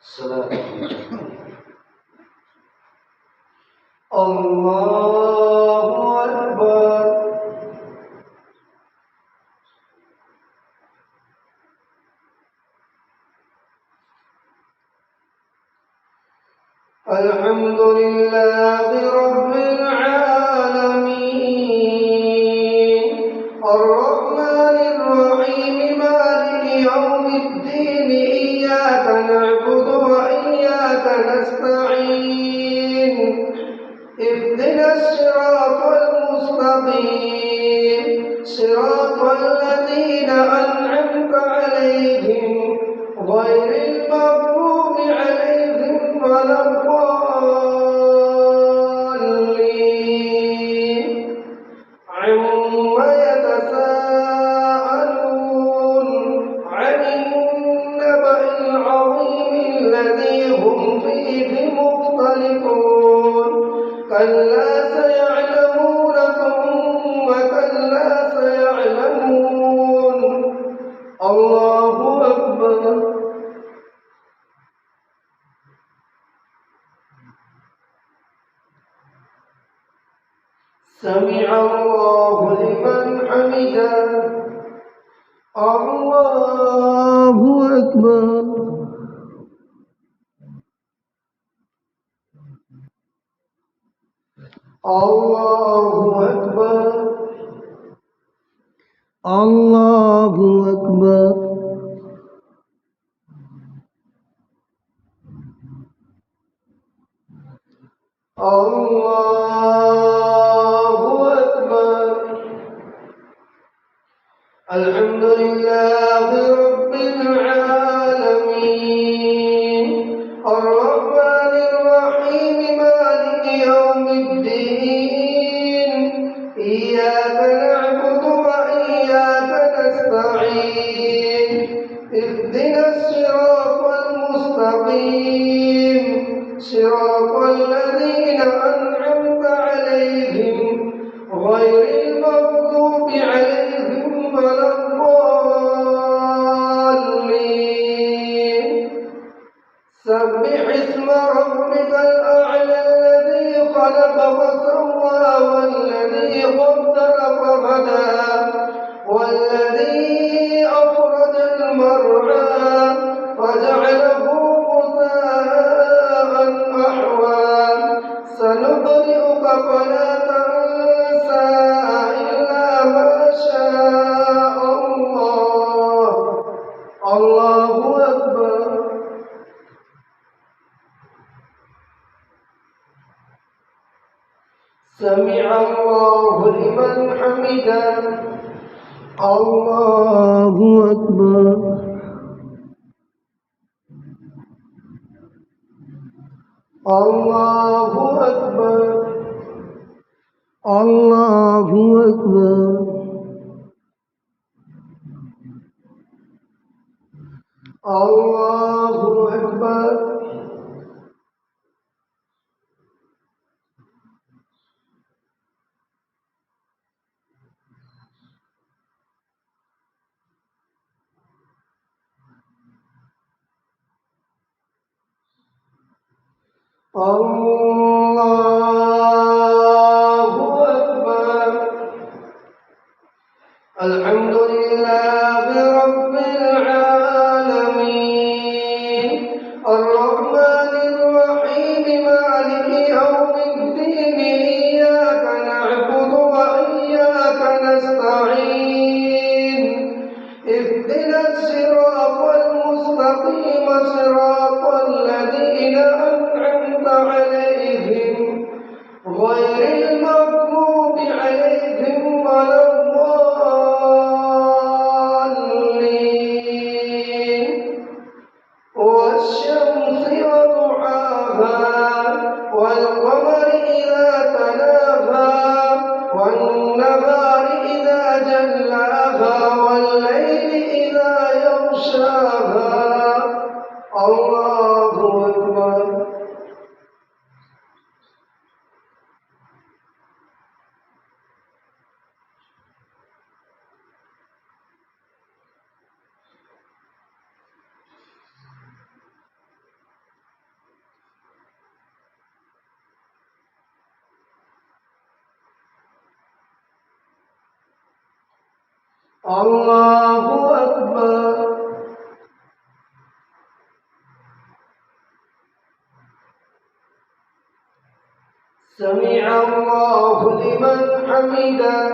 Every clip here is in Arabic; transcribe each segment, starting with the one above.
الصلاة. الله أكبر. الحمد لله رب العالمين الرحمن الرحيم مالك يوم الدين إياك نعبد وإياك نستعين اهدنا الصراط المستقيم صراط الذين أنعمت عليهم غير المغضوب عليهم ولا الضالين. عما يتساءلون عن النبأ العظيم الذي هم فيه مختلفون كلا سيعلمون ثم كلا سيعلمون. الله أكبر. سمع الله لمن حمده. الله أكبر. الله أكبر. الله أكبر. الله أكبر. الحمد لله رب العالمين الرحمن الرحيم مالك يوم الدين إياك نعبد وإياك نستعين اهدنا الصراط المستقيم صراط الذين أنعمت عليهم غير المغضوب عليهم ولا الضالين. سبح اسم ربك الأعلى الذي خلق فسوى والذي قدر فهدى والذي أخرج المرعى فجعله غثاء أحوى سنقرئك فلا تنسى إلا ما شاء الله. الله أكبر. سمع الله لمن حمده. الله أكبر. الله أكبر. الله أكبر. الله أكبر. الله أكبر. الحمد لله رب العالمين الرحمن الرحيم مالك يوم الدين إياك نعبد وإياك نستعين اهدنا الصراط المستقيم صراط الذين أنعمت عليهم غير المغضوب عليهم ولا الضالين. والشمس وضحاها والقمر إذا تلاها والنهار إذا جلاها والليل إذا يغشاها. الله أكبر. الله أكبر. سمع الله لمن حمده.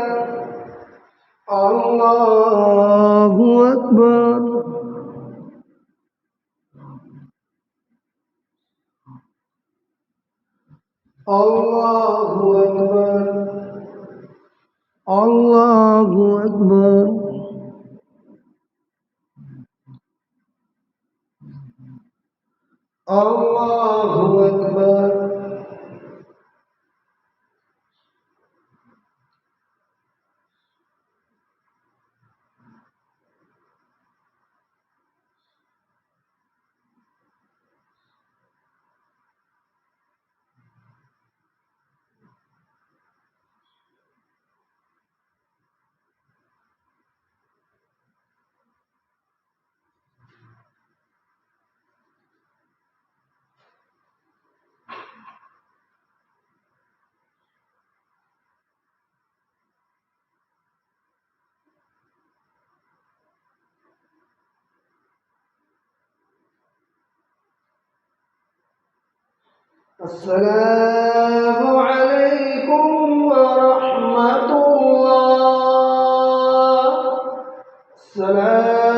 الله أكبر. الله أكبر. الله أكبر. الله أكبر. السلام عليكم ورحمة الله. السلام